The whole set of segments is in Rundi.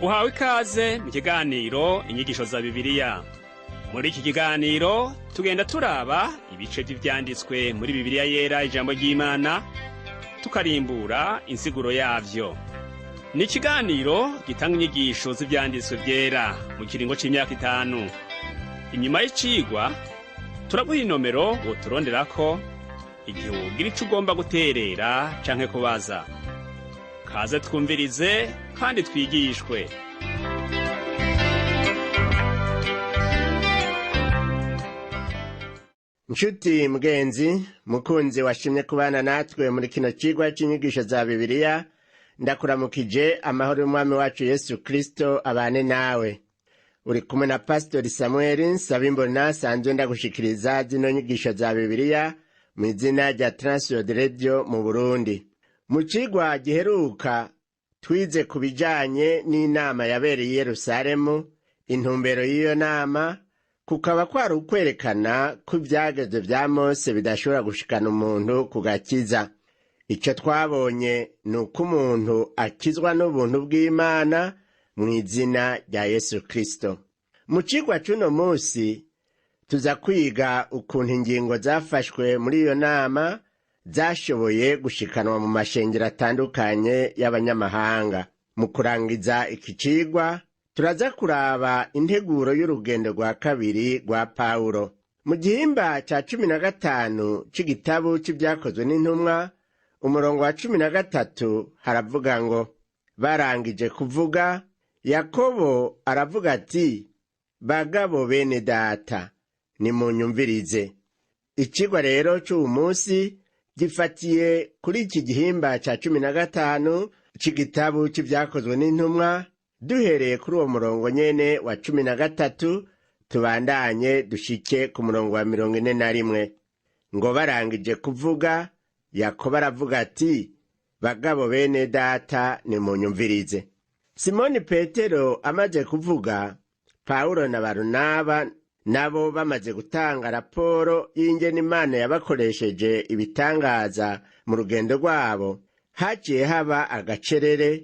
Uhawe ikaze mu kiganiro inyigisho za Bibiliya. Muri iki kiganiro tugenda turaba ibice vy'ivyanditswe muri Bibiliya yera ijambo ry'Imana, tukarimbura insiguro yavyo. Ni ikiganiro gitanga inyigisho z'ivyanditswe vyera mu kiringo c'imyaka 5. Inyuma y'icigwa turaguha inomero woturonderako igihe wogira ico ugomba guterera canke kubaza. Kaze twumvirize kandi twigishwe. Nshuti mugenzi, mukunzi washimye kubana natwe muri kino cigwa c'inyigisho za Bibiliya, ndakuramukije amahoro y'umwami wacu Yesu Kristo abane nawe. Uri kumwe na Pastor Samuel Nsabimbona, sanzwe ndagushikiriza zino nyigisho za Bibiliya mu izina rya Transworld Radio mu Burundi. Mu cigwa giheruka twize ku bijanye n'inama yabereye i Yerusalemu. Intumbero y'iyo nama kukaba kwari ukwerekana ko ivyagezwe vya Mose bidashobora gushikana umuntu ku gakiza. Ico twabonye ni uko umuntu akizwa n'ubuntu bw'Imana mu izina rya Yesu Kristo. Mu cigwa c'uno musi tuza kwiga ukuntu ingingo zafashwe muri iyo nama zashoboye gushikanwa mu mashengero atandukanye y'abanyamahanga. Mu kurangiza iki cigwa turaza kuraba integuro y'urugendo rwa kabiri rwa Pawulo. Mu gihimba ca 15 c'igitabu c'ivyakozwe n'intumwa, umurongo wa 13 haravuga ngo, barangije kuvuga, Yakobo aravuga ati, bagabo bene data, nimunyumvirize. Icigwa rero c'uwu musi gifatiye kuri iki gihimba ca 15 c'igitabu c'ivyakozwe n'intumwa, duhereye kuri uwo murongo nyene wa 13 tubandanye dushike ku murongo wa 41. Ngo barangije kuvuga, Yakobo aravuga ati, bagabo bene data nimunyumvirize. Simoni Petero amaze kuvuga, Pawulo na Barunaba nabo bamaze gutanga raporo y'ingene Imana yabakoresheje ibitangaza mu rugendo rwabo, haciye haba agacerere,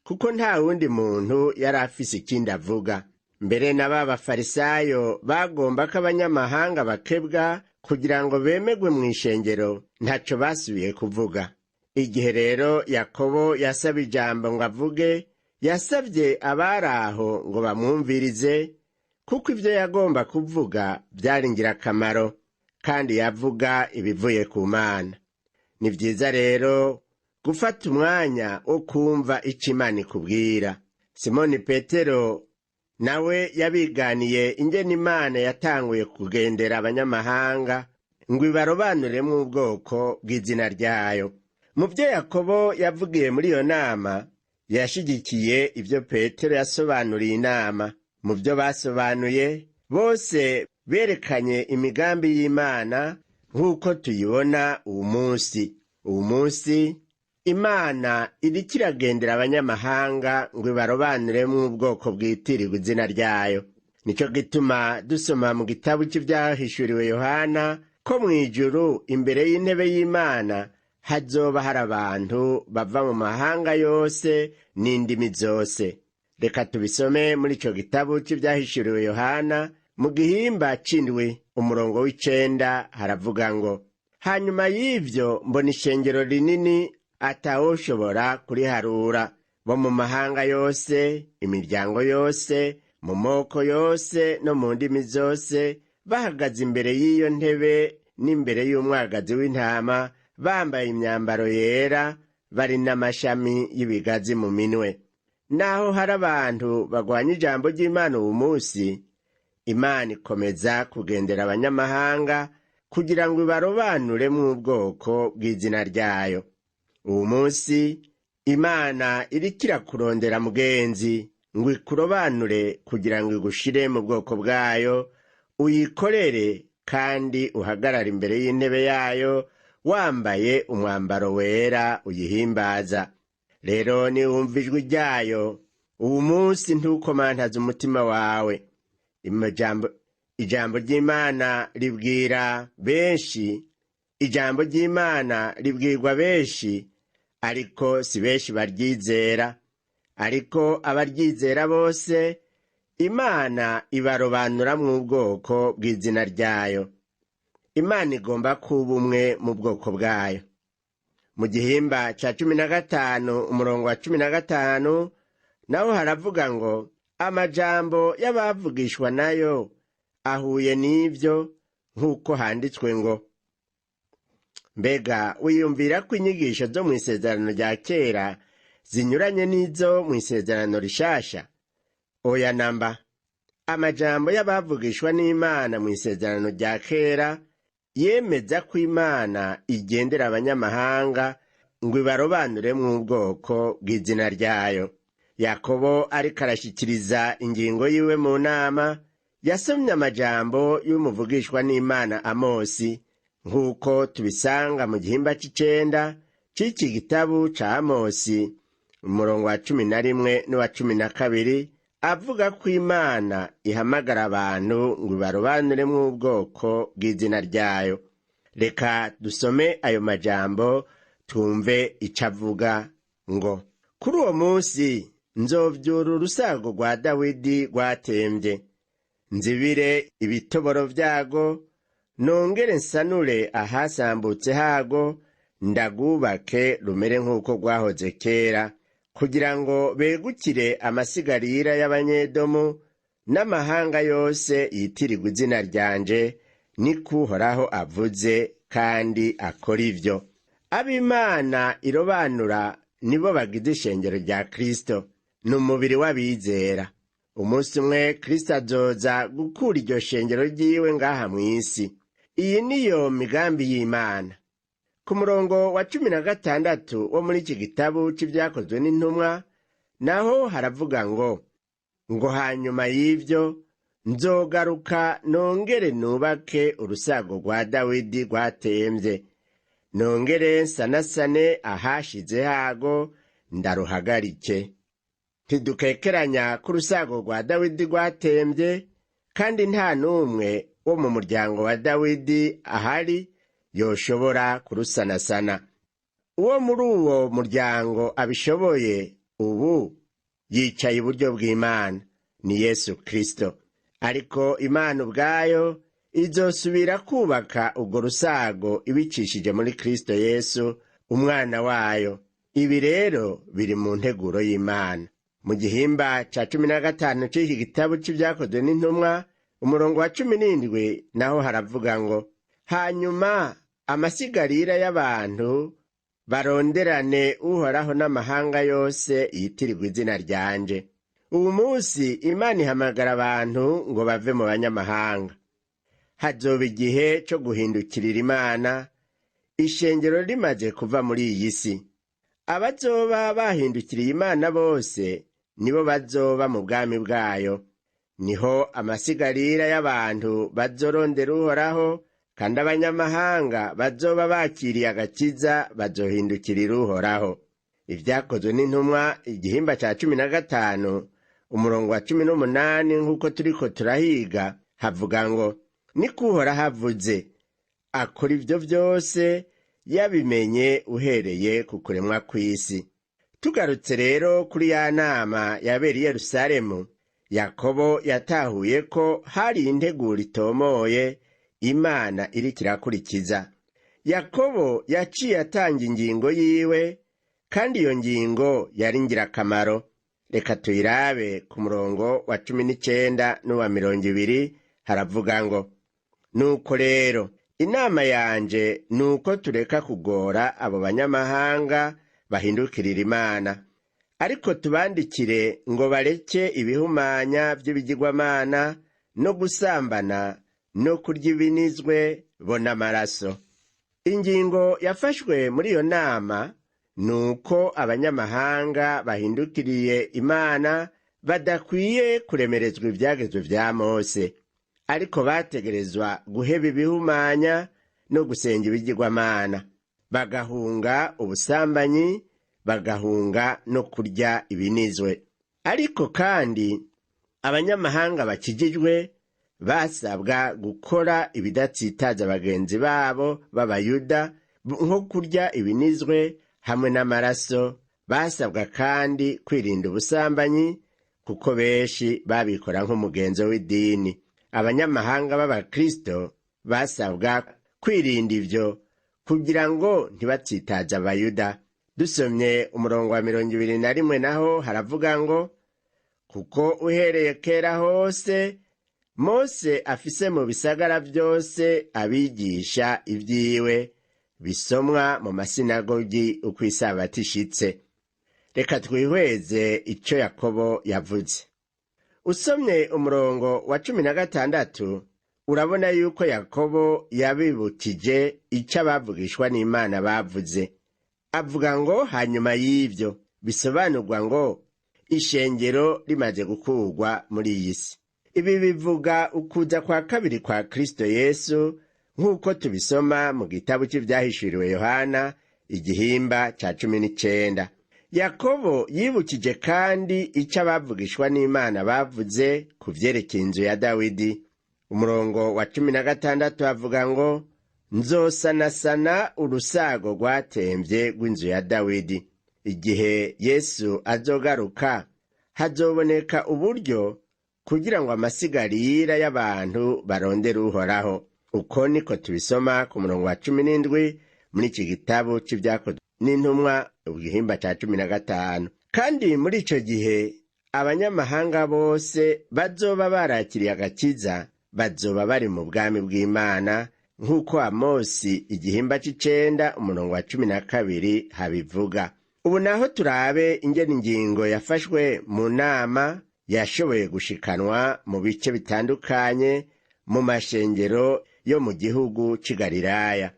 kuko nta wundi muntu yari afise ikindi avuga. Mbere na b'abafarisayo bagomba ko abanyamahanga bakebwa kugira ngo bemegwe mu ishengero, ntaco basubiye kuvuga. Igihe rero Yakobo yasaba ijambo ngo avuge, yasavye abari aho ngo bamwumvirize, kuko ivyo yagomba kuvuga vyari ngirakamaro, kandi yavuga ibivuye ku Mana. Ni vyiza rero gufata umwanya wo kumva ico Imana ikubwira. Simoni Petero nawe yabiganiye ingene Imana yatanguye kugendera abanyamahanga ngo ibarobanuremwo ubwoko bw'izina ryayo. Mu vyo Yakobo yavugiye muri iyo nama, yashigikiye ivyo Petero yasobanuriye inama. Mu vyo basobanuye, bose berekanye imigambi y'Imana nk'uko tuyibona uwu munsi. Uwu munsi Imana iriko iragendera abanyamahanga ngo ibarobanuremwo ubwoko bwitirirwa izina ryayo. Nico gituma dusoma mu gitabu cy'ivyahishuriwe Yohana ko mw'ijuru imbere y'intebe y'Imana hazoba hari abantu bava mu mahanga yose n'indimi zose. Reka tubisome muri ico gitabu cy'ivyahishuriwe Yohana mu gihimba c'indwi umurongo w'9 haravuga ngo, hanyuma y'ivyo mbona ishengero rinini atawoshobora kuriharura, bo mu mahanga yose, imiryango yose, mu moko yose no mu ndimi zose, bahagaze imbere y'iyo ntebe n'imbere y'umwagazi w'intama, bambaye imyambaro yera, bari n'amashami y'ibigazi mu minwe. Naho hari abantu bagwanya ijambo ry'Imana uwu munsi, Imana ikomeza kugendera abanyamahanga kugira ngo ibarobanuremwo ubwoko bw'izina ryayo. Uwu munsi Imana iriko irakurondera mugenzi ngo ikurobanure kugira ngo igushire mu bwoko bwayo, uyikorere kandi uhagarare imbere y'intebe yayo wambaye umwambaro wera uyihimbaza. Rero niwumva ijwi ryayo uwu munsi ntukomantaze umutima wawe. Ijambo ry'Imana ribwira benshi, ijambo ry'Imana ribwirwa benshi, ariko si benshi baryizera. ariko abaryizera bose Imana ibarobanuramwo ubwoko bw'izina ryayo. Imana igomba kuba umwe mu bwoko bwayo. Mu gihimba ca 15 umurongo wa 15 naho haravuga ngo amajambo y'abavugishwa nayo ahuye n'ivyo nk'uko handitswe ngo. Mbega wiyumvira ko inyigisho zo mw'isezerano rya kera zinyuranye n'izo mw'isezerano rishasha? Oya namba. Amajambo y'abavugishwa n'Imana mw'isezerano rya kera yemeza ko Imana igendera abanyamahanga ngo ibarobanuremwo ubwoko bw'izina ryayo. Yakobo ariko arashikiriza ingingo yiwe mu nama, yasomye amajambo y'umuvugishwa n'Imana Amosi, nk'uko tubisanga mu gihimba c'icenda c'iki gitabu ca Amosi, umurongo wa 11 n'uwa 12, avuga ko Imana ihamagara abantu ngo ibarobanuremwo ubwoko bw'izina ryayo. Reka dusome ayo majambo twumve ico avuga ngo: kuri uwo munsi nzovyura urusago rwa Dawidi rwatemvye, nzibire ibitoboro vyago, nongere nsanure ahasambutse hago, ndagubake rumere nk'uko rwahoze kera, kugira ngo begukire amasigarira y'abanyedomu n'amahanga yose yitirirwa izina ryanje, niko Uhoraho avuze kandi akora ivyo. Ab'Imana irobanura nibo bagize ishengero rya Kristo, n'umubiri w'abizera. Umunsi umwe Kristo azoza gukura iryo shengero ryiwe ngaha mw'isi. Iyi niyo migambi y'Imana. Ku murongo wa 16 wo muri iki gitabu c'ivyakozwe n'intumwa naho haravuga ngo hanyuma y'ivyo nzogaruka nongere nubake urusago rwa Dawidi rwatemvye, nongere nsanasane ahashize hago, ndaruhagarike. Ntidukekeranya ko urusago rwa Dawidi rwatemvye, kandi nta n'umwe wo mu muryango wa Dawidi ahari yoshobora kurusanasana. Uwo muri uwo muryango abishoboye ubu yicaye iburyo bw'Imana, ni Yesu Kristo. Ariko Imana ubwayo izosubira kubaka urwo rusago ibicishije muri Kristo Yesu umwana wayo. Ibi rero biri mu nteguro y'Imana. Mu gihimba ca 15 c'iki gitabu c'ivyakozwe n'intumwa, umurongo wa 17 naho haravuga ngo hanyuma amasigarira y'abantu baronderane Uhoraho n'amahanga yose yitirirwa izina ryanje. Ubu munsi Imana ihamagara abantu ngo bave mu banyamahanga. Hazoba igihe co guhindukirira Imana, ishengero rimaze kuva muri iyi si. Abazoba bahindukiriye Imana bose nibo bazoba mu bwami bwayo. Niho amasigarira y'abantu bazorondera Uhoraho, kandi abanyamahanga bazoba bakiriye agakiza bazohindukirira Uhoraho. Ivyakozwe n'intumwa igihimba ca 15 umurongo wa 18 nk'uko turiko turahiga havuga ngo niko Uhoraho avuze, akora ivyo vyose yabimenye uhereye ku kuremwa kw'isi. Tugarutse rero kuri ya nama yabera i Yerusalemu, Yakobo yatahuye ko hari integuro itomoye Imana iriko irakurikiza. Yakobo yaciye atanga ingingo yiwe, kandi iyo ngingo yari ngirakamaro. Reka tuyirabe ku murongo wa 19 n'uwa 20, haravuga ngo nuko rero inama yanje nuko tureka kugora abo banyamahanga bahindukirira Imana, ariko tubandikire ngo bareke ibihumanya vy'ibigirwamana no gusambana no kurya ibinizwe bo n'amaraso. Ingingo yafashwe muri iyo nama nuko abanyamahanga bahindukiriye Imana badakwiye kuremerezwa ivyagezwe vya Mose, ariko bategerezwa guheba ibihumanya no gusenga ibigirwamana, bagahunga ubusambanyi, bagahunga no kurya ibinizwe. Ariko kandi abanyamahanga bakijijwe basabwa gukora ibidatsitaza bagenzi babo b'Abayuda, nko kurya ibinizwe hamwe n'amaraso, basabwa kandi kwirinda ubusambanyi kuko benshi babikora nk'umugenzo w'idini. Abanyamahanga b'Abakristo basabwa kwirinda ivyo kugira ngo ntibatsitaze Abayuda. Dusomye umurongo wa 21 naho haravuga ngo, kuko uhereye kera hose Mose afise mu bisagara vyose abigisha ivyiwe bisomwa mu masinagogi uko isabato ishitse. Reka twihweze ico Yakobo yavuze. Usomye umurongo wa 16 urabona yuko Yakobo yabibukije ico abavugishwa n'Imana bavuze. Avuga ngo hanyuma y'ivyo bisobanurwa ngo ishengero rimaze gukurwa muri iyi si. Ibi bivuga ukuza kwa kabiri kwa Kristo Yesu nk'uko tubisoma mu gitabo cy'ivyahishuriwe Yohana igihimba ca 19. Yakobo yibukije kandi ico abavugishwa n'Imana bavuze ku vyerekeye inzu ya Dawidi. Umurongo wa 16 avuga ngo, nzosanasana urusago rwatemvye rw'inzu ya Dawidi. Igihe Yesu azogaruka hazoboneka uburyo kugira ngo amasigarira y'abantu barondere Uhoraho. Uko niko tubisoma ku murongo wa 17 muri iki gitabo c'ivyakozwe n'intumwa igihimba ca 15. Kandi muri ico gihe abanyamahanga bose bazoba barakiriye agakiza bazoba bari mu bwami bw'Imana nk'uko Amosi igihimba c'9 umurongo wa 12 habivuga. Ubu naho turabe ingene ingingo yafashwe mu nama yashoboye gushikanwa mu bice bitandukanye mu mashengero yo mu gihugu c'i Galilaya.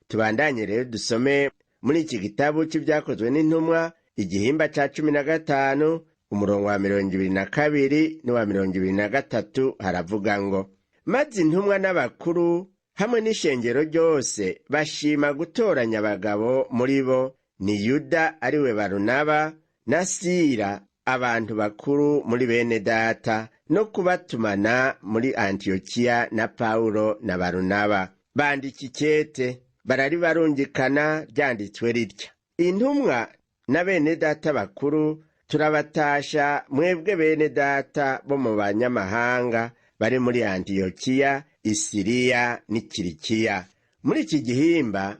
Tubandanye rero dusome muri iki gitabo c'ivyakozwe n'intumwa igihimba ca 15 umurongo wa 22 n'uwa 23 haravuga ngo, maze intumwa n'abakuru hamwe n'ishengero ryose bashima gutoranya abagabo muri bo ni Yuda ariwe Barunaba na Sira, abantu bakuru muri bene data, no kubatumana muri Antiokiya na Paulo na Barunaba. Bandika ikete bararibarungikana ryanditswe ritya: intumwa na bene data bakuru, turabatasha mwebwe bene data bo mu banyamahanga bari muri Antiokiya, Isiriya n'Ikirikiya. Muri iki gihimba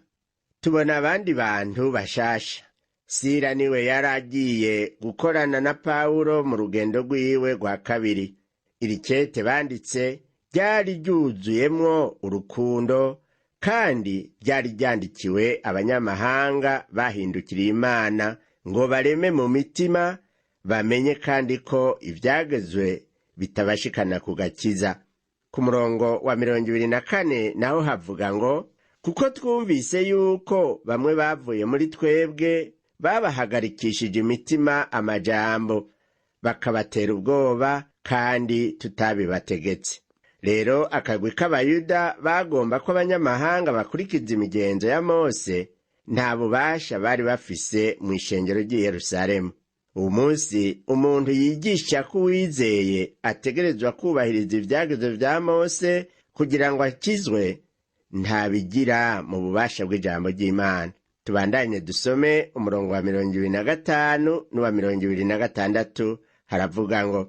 tubona abandi bantu bashasha. Sira niwe yaragiye gukorana na Paulo mu rugendo rwiwe rwa kabiri. Iri kete banditse ryari ryuzuyemwo urukundo kandi ryari ryandikiwe abanyamahanga bahindukiriye Imana ngo bareme mu mitima, bamenye kandi ko ivyagezwe bitabashikana ku gakiza. Ku murongo wa 24 naho havuga ngo, kuko twumvise yuko bamwe bavuye muri twebwe babahagarikishije imitima amajambo, bakabatera ubwoba kandi tutabibategetse. Rero akagwi k'Abayuda bagomba ko abanyamahanga bakurikiza imigenzo ya Mose nta bubasha bari bafise mu ishengero ry'i Yerusalemu. Uyu munsi umuntu yigisha ko uwizeye ategerezwa kubahiriza ivyagezwe vya Mose kugira ngo akizwe ntabigira mu bubasha bw'ijambo ry'Imana. Tubandanye dusome umurongo wa 25 n'uwa 26 haravuga ngo,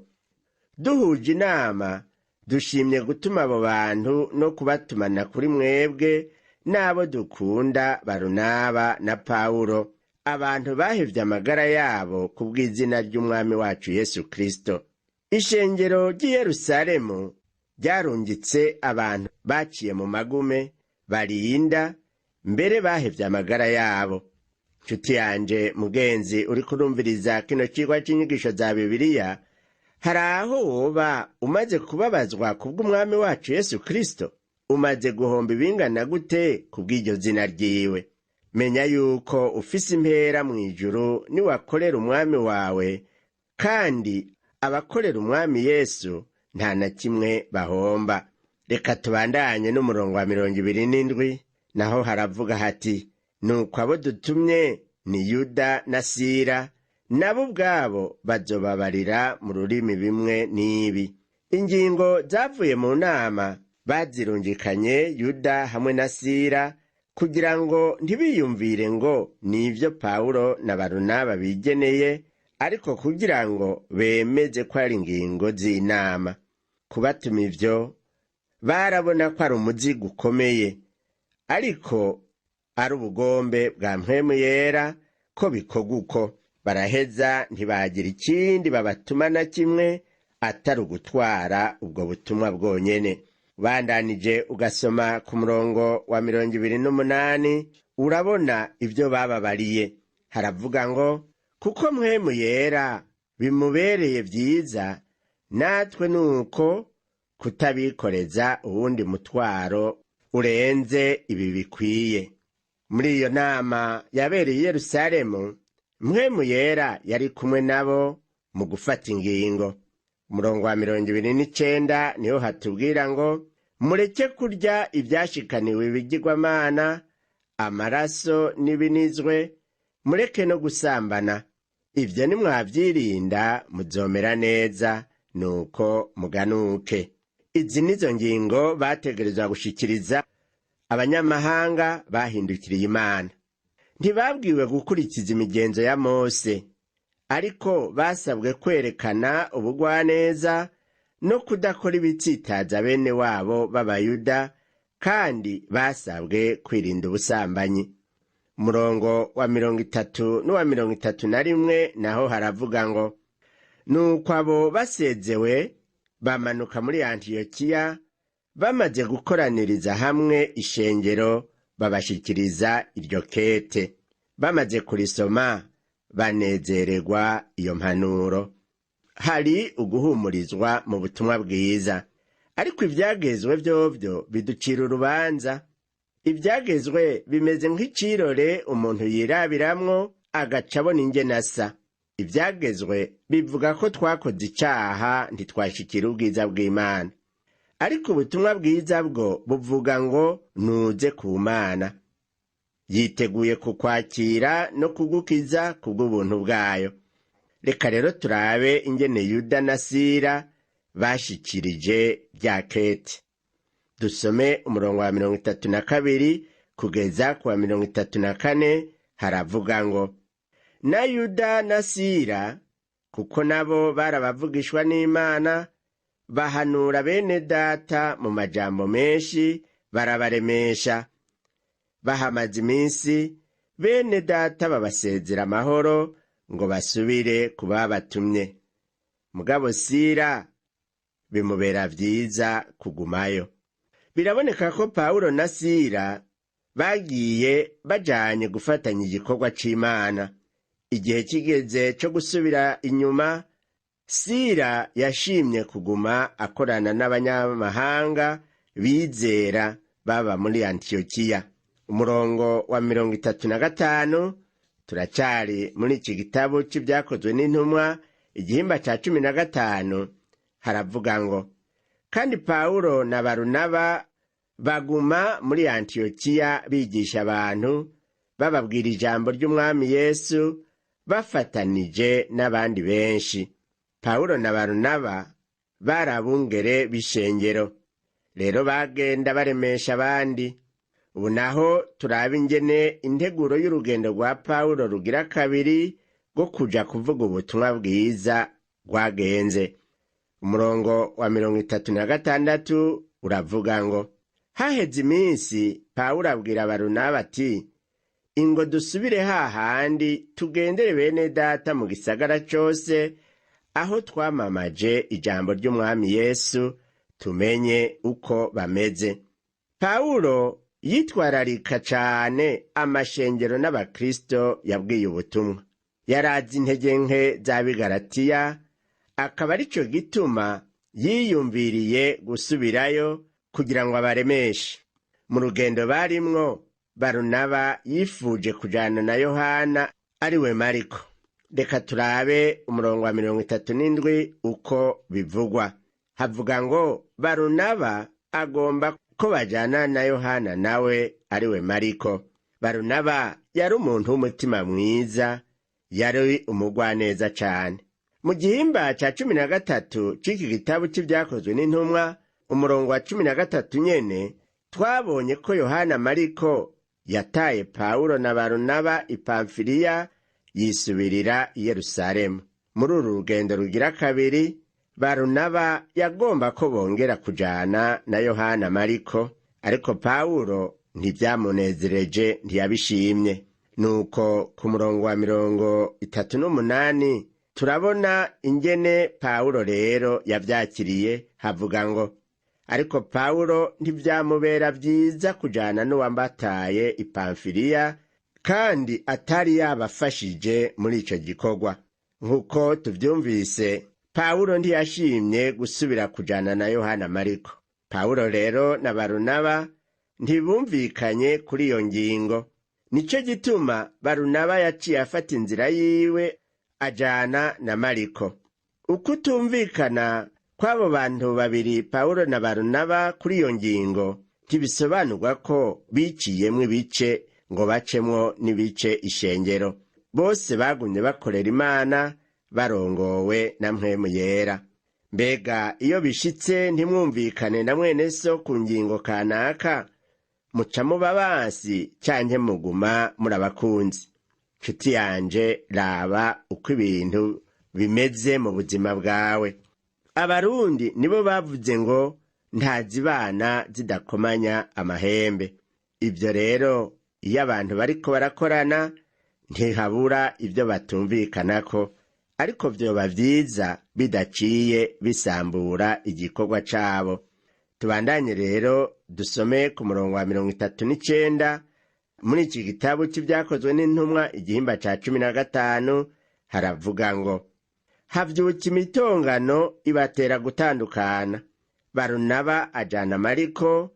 duhuje inama dushimye gutuma abo bantu no kubatumana kuri mwebwe n'abo dukunda Barunaba na Paulo, abantu bahevye amagara yabo kubw'izina ry'Umwami wacu Yesu Kristo. Ishengero ry'i Yerusalemu ryarungitse abantu baciye mu magume, barinda, mbere bahevye amagara yabo. Nshuti yanje mugenzi uri kurumviriza kino cigwa c'inyigisho za Bibiliya, hari aho woba umaze kubabazwa kubw'Umwami wacu Yesu Kristo? Umaze guhomba ibingana gute kubw'iryo zina ryiwe? Menya yuko ufise impera mw'ijuru niwakorera Umwami wawe, kandi abakorera Umwami Yesu nta na kimwe bahomba. Reka tubandanye n'umurongo wa 27 naho haravuga hati, nuko abo dutumye ni Yuda na Sira, nabo ubwabo bazobabarira mu rurimi bimwe n'ibi. Ingingo zavuye mu nama bazirungikanye Yuda hamwe na Sira kugira ngo ntibiyumvire ngo ni ibyo Pawulo na Barunaba bigeneye, ariko kugira ngo bemeze ko ari ingingo z'inama. Kubatuma ivyo barabona ko ari umuzigo ukomeye, ariko ari ubugombe bwa Mpwemu Yera ko bikorwa uko. Baraheza ntibagira ikindi babatuma na kimwe atari ugutwara ubwo butumwa bwonyene. Bandanije ugasoma ku murongo wa 28 urabona ibyo bababariye. Haravuga ngo kuko Mpwemu Yera bimubereye vyiza, natwe nuko kutabikoreza uwundi mutwaro urenze ibi bikwiye. Muri iyo nama yabereye i Yerusalemu, Mpwemu Yera yari kumwe nabo mu gufata ingingo. Umurongo wa 29 niho hatubwira ngo mureke kurya ibyashikaniwe ibigirwamana, amaraso n'ibinizwe, mureke no gusambana. Ivyo nimwavyirinda muzomera neza, nuko muganuke. Izi nizo ngingo bategerezwa gushikiriza abanyamahanga bahindukiriye Imana. Ntibabwiwe gukurikiza imigenzo ya Mose, ariko basabwe kwerekana ubugwaneza no kudakora ibitsitaza bene wabo b'Abayuda, kandi basabwe kwirinda ubusambanyi. Umurongo wa 30 n'uwa 31 naho haravuga ngo nuko abo basezewe bamanuka muri Antiyokiya, bamaze gukoraniriza hamwe ishengero babashikiriza iryo kete. Bamaze kurisoma banezererwa iyo mpanuro. Hari uguhumurizwa mu butumwa bwiza, ariko ivyagezwe vyovyo biducira urubanza. Ivyagezwe bimeze nk'icirore umuntu yirabiramwo agaca abona ingene asa. Ivyagezwe bivuga ko twakoze icaha ntitwashikira ubwiza bw'Imana, ariko ubutumwa bwiza bwo buvuga ngo nuze ku Mana, yiteguye kukwakira no kugukiza kubw'ubuntu bwayo. Reka rero turabe ingene Yuda na Sila bashikirije rya kete. Dusome umurongo wa 32 kugeza ku wa 34. Haravuga ngo na Yuda na Sila, kuko nabo barabavugishwa n'Imana, bahanura bene data mu majambo menshi, barabaremesha. Bahamaze iminsi, bene data babasezera amahoro ngo basubire kubabatumye. Mugabo Sila bimubera vyiza kugumayo. Biraboneka ko Pawulo na Sila bagiye bajanye gufatanya igikorwa c'Imana. Igihe kigeze cyo gusubira inyuma, Sila yashimye kuguma akorana n'abanyamahanga bizera baba muri Antiyokiya. Umurongo wa 35 turacari muri iki gitabo c'ibyakozwe n'intumwa igihimba ca 15. Haravuga ngo kandi Pawulo na Barunaba baguma muri Antiyokiya bigisha abantu, bababwira ijambo ry'Umwami Yesu, bafatanije n'abandi benshi. Pawulo na Barunaba bari abungere b'ishengero, rero bagenda baremesha abandi. Ubu naho turaba ingene integuro y'urugendo rwa Pawulo rugira kabiri rwo kuja kuvuga ubutumwa bwiza rwagenze. Umurongo wa 36 uravuga ngo haheze iminsi Pawulo abwira Barunaba ati ingo dusubire hahandi tugendere bene data mu gisagara cose, aho twamamaje ijambo ry'Umwami Yesu, tumenye uko bameze. Pawulo yitwararika cane amashengero n'abakristo yabwiye ubutumwa. Yarazi intege nke z'ab'i Galatiya, akaba arico gituma yiyumviriye gusubirayo kugira ngo abaremeshe. Mu rugendo barimwo, Barunaba yifuje kujana na Yohana ariwe Mariko. Reka turabe umurongo wa 37 uko bivugwa. Havuga ngo Barunaba agomba ko bajana na Yohana nawe ariwe Mariko. Barunaba yari umuntu w'umutima mwiza, yari umugwaneza cane. Mu gihimba ca 13 c'iki gitabo c'ibyakozwe n'intumwa, umurongo wa 13 nyene, twabonye ko Yohana Mariko yataye Pawulo na Barunaba i Pamfiliya yisubirira i Yerusalemu. Muri uru rugendo rugira kabiri, Barunaba yagomba ko bongera kujana na Yohana Mariko, ariko Pawulo ntivyamunezereje, ntiyabishimye. Nuko ku murongo wa 38 turabona ingene Pawulo rero yavyakiriye. Havuga ngo, ariko Pawulo ntivyamubera vyiza kujana n'uwambataye i Pamfiliya, kandi atari yabafashije muri ico gikorwa. Nk'uko tuvyumvise, Pawulo ntiyashimye gusubira kujana na Yohana Mariko. Pawulo rero na Barunaba ntibumvikanye kuri iyo ngingo. Nico gituma Barunaba yaciye afata inzira yiwe ajana na Mariko. Ukutumvikana kw'abo bantu babiri, Pawulo na Barunaba, kuri iyo ngingo ntibisobanurwa ko biciyemwo ibice ngo bacemwo n'ibice ishengero. Bose bagumye bakorera Imana barongowe na Mpwemu Yera. Mbega iyo bishitse ntimwumvikane na mwene so ku ngingo kanaka, muca muba bansi canke muguma muri abakunzi? Nshuti yanje, raba uko ibintu bimeze mu buzima bwawe. Abarundi nibo bavuze ngo nta zibana zidakomanya amahembe. Ibyo rero iyo abantu bariko barakorana ntihabura ibyo batumvikanako, ariko vyoba vyiza bidaciye bisambura igikorwa cabo. Tubandanye rero dusome ku murongo wa 39 muri iki gitabo c'ivyakozwe n'intumwa igihimba ca 15. Haravuga ngo, havyuka imitongano ibatera gutandukana. Barunaba ajana Mariko,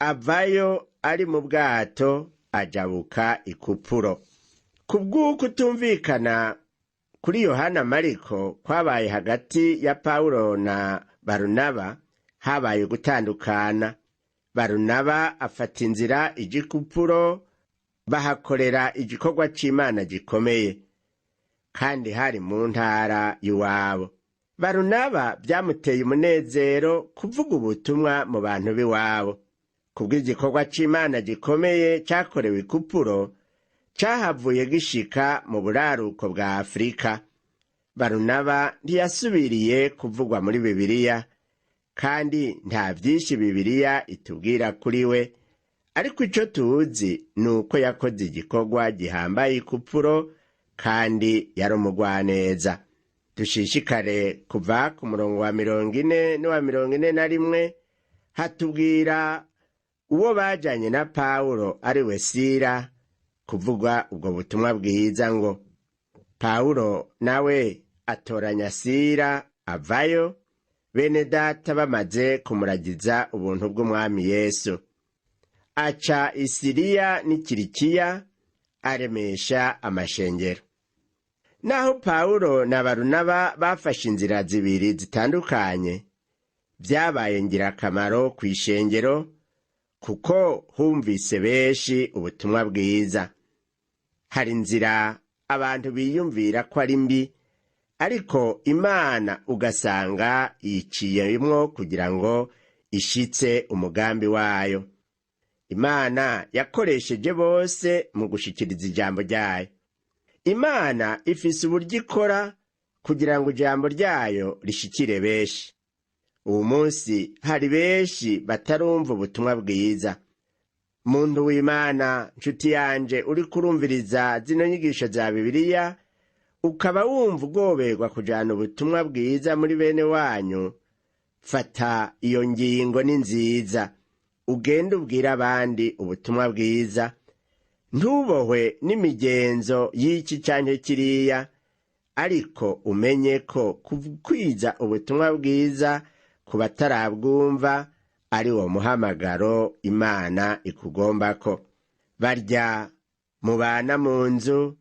avayo ari mu bwato ajabuka i Kupuro. Kubw'ukutumvikana kuri Yohana Mariko kwabaye hagati ya Pawulo na Barunaba, habaye gutandukana. Barunaba afata inzira ija i Kupuro, bahakorera igikorwa c'Imana gikomeye, kandi hari mu ntara y'iwabo. Barunaba vyamuteye umunezero kuvuga ubutumwa mu bantu b'iwabo. Kubw'igikorwa c'Imana gikomeye cakorewe i Kupuro, cahavuye gishika mu buraruko bwa Afurika. Barunaba ntiyasubiriye kuvugwa muri Bibiliya, kandi nta vyinshi Bibiliya itubwira kuri we, ariko ico tuzi nuko yakoze igikorwa gihambaye i Kupuro, kandi yari umugwaneza. Dushishikare kuva ku murongo wa 40 n'uwa 41, hatubwira uwo bajanye na Pawulo ari we Sila kuvuga ubwo butumwa bwiza. Ngo Pawulo nawe atoranya Sila avayo, bene data bamaze kumuragiza ubuntu bw'Umwami Yesu. Aca i Siriya n'i Kilikiya aremesha amashengero. Naho Pawulo na Barunaba bafashe inzira zibiri zitandukanye, vyabaye ngirakamaro kw'ishengero, kuko humvise benshi ubutumwa bwiza. Hari inzira abantu biyumvira ko ari mbi, ariko Imana ugasanga yiciyemwo kugira ngo ishitse umugambi wayo. Imana yakoresheje bose mu gushikiriza ijambo ryayo. Imana ifise uburyo ikora kugira ngo ijambo ryayo rishikire benshi. Ubu munsi hari benshi batarumva ubutumwa bwiza. Muntu w'Imana, nshuti yanje, uri kurumviriza zino nyigisho za Bibiliya, ukaba wumva ugoberwa kujana ubutumwa bwiza muri bene wanyu, fata iyo ngingo ni nziza. Ugende ubwira abandi ubutumwa bwiza. Ntubohwe n'imigenzo y'iki canke kiriya, ariko umenye ko kwiza ubutumwa bwiza ku batarabwumva ari wo muhamagaro Imana ikugombako. Barya mubana mu nzu,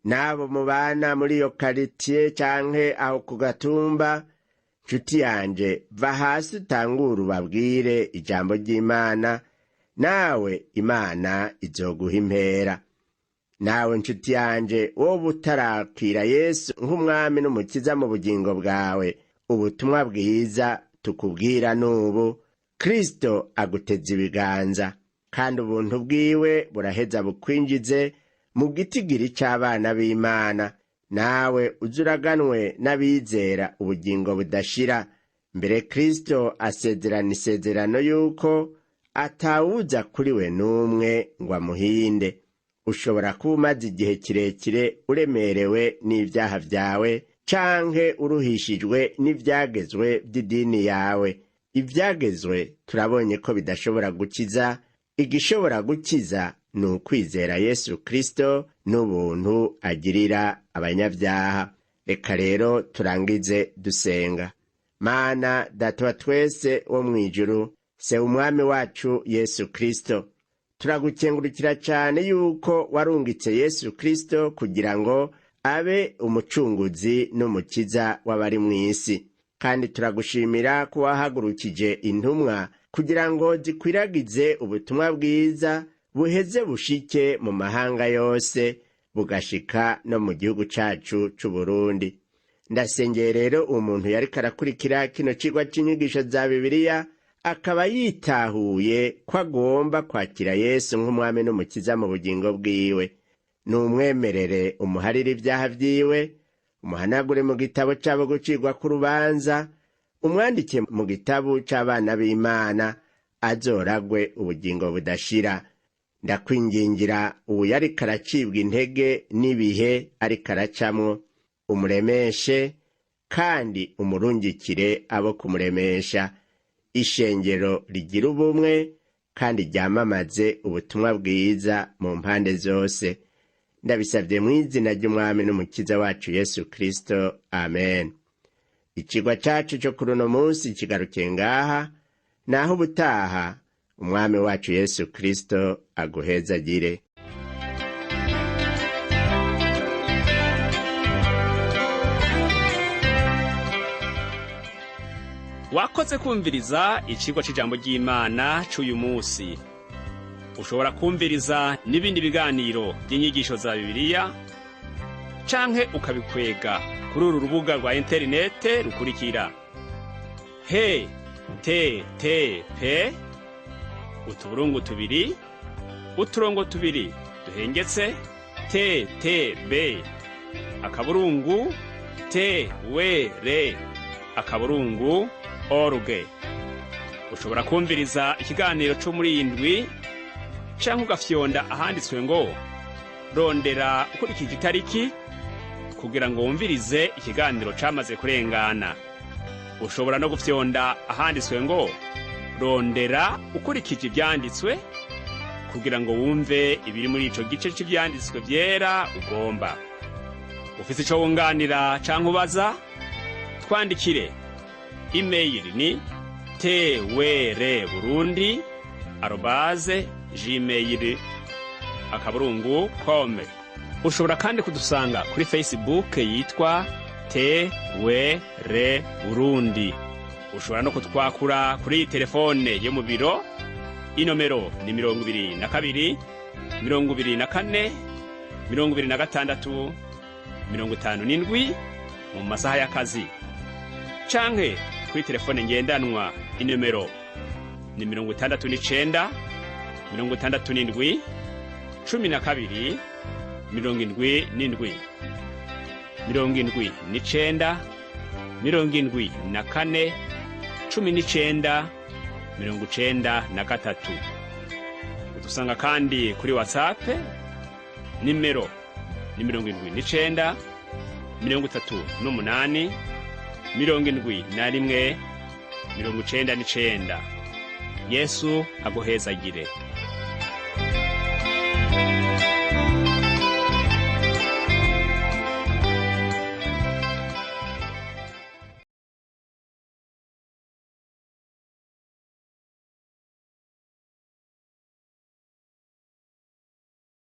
n'abo mubana muri iyo karitiye canke aho ku gatumba, nshuti yanje, va hasi utangure ubabwire ijambo ry'Imana, nawe Imana izoguha impera. Nawe nshuti yanje, wowe utarakira Yesu nk'Umwami n'Umukiza mu bugingo bwawe, ubutumwa bwiza tukubwira n'ubu, Kristo aguteze ibiganza. kandi ubuntu bwiwe buraheza bukwinjize mu gitigiri c'abana b'Imana, nawe uze uraganwe n'abizera ubugingo budashira. Mbere Kristo asezerana isezerano yuko atawuza kuri we n'umwe ngo amuhinde. Ushobora kuba umaze igihe kirekire uremerewe n'ivyaha vyawe, canke uruhishijwe n'ivyagezwe vy'idini yawe. Ivyagezwe turabonye ko bidashobora gukiza. Igishobora gukiza ni ukwizera Yesu Kristo n'ubuntu agirira abanyavyaha. Reka rero turangize dusenga. Mana Data wa twese wo mw'ijuru, se umwami wacu Yesu Kristo, turagukengurukira cane yuko warungitse Yesu Kristo kugira ngo abe umucunguzi n'umukiza w'abari mw'isi. Kandi turagushimira ko wahagurukije intumwa kugira ngo zikwiragize ubutumwa bwiza buheze bushike mu mahanga yose, bugashika no mu gihugu cacu c'Uburundi. Ndasengeye rero umuntu yariko arakurikira kino cigwa c'inyigisho za Bibiliya, akaba yitahuye ko agomba kwakira Yesu nk'umwami n'umukiza mu bugingo bwiwe. Numwemerere umuharire ivyaha vyiwe, umuhanagure mu gitabo cabo gucirwa ku rubanza, umwandike mu gitabo c'abana b'Imana, azoragwe ubugingo budashira. Ndakwingingira ubu yariko aracibwa intege n'ibihe ariko aracamwo, umuremeshe kandi umurungikire abo kumuremesha. Ishengero rigira ubumwe kandi ryamamaze ubutumwa bwiza mu mpande zose. Ndabisavye mw'izina ry'umwami n'umukiza wacu Yesu Kristo, amen. Icigwa cacu co kuri uno munsi kigarukiye ngaha, naho ubutaha umwami wacu Yesu Kristo aguhezagire. Wakoze kumviriza icigwa c'ijambo ry'Imana c'uyu musi. Ushobora kumviriza n'ibindi biganiro by'inyigisho za Bibiliya, canke ukabikwega kuri uru rubuga rwa interinete rukurikira: http utuburungu tubiri uturongo tubiri duhengetse ttb akaburungu twr akaburungu org. Ushobora kumviriza ikiganiro co muri indwi, canke ugafyonda ahanditswe ngo rondera ukurikije itariki kugira ngo wumvirize ikiganiro camaze kurengana. Ushobora no gufyonda ahanditswe ngo rondera ukurikije ivyanditswe kugira ngo wumve ibiri muri ico gice c'ivyanditswe vyera ugomba. Ufise ico wunganira canke ubaza, twandikire. Email ni twr@gmail.com. Ushobora kandi kudusanga kuri Facebook yitwa TWR Burundi. Ushobora no kutwakura kuri telefone yo mu biro. Inomero ni 22 24 26 57 mu masaha y'akazi. Canke kuri telefone ngendanwa, inomero ni 69 67 12 77 79 74 19 93. Udusanga kandi kuri WhatsApp, nimero ni 79 38 71 99. Yesu aguhezagire.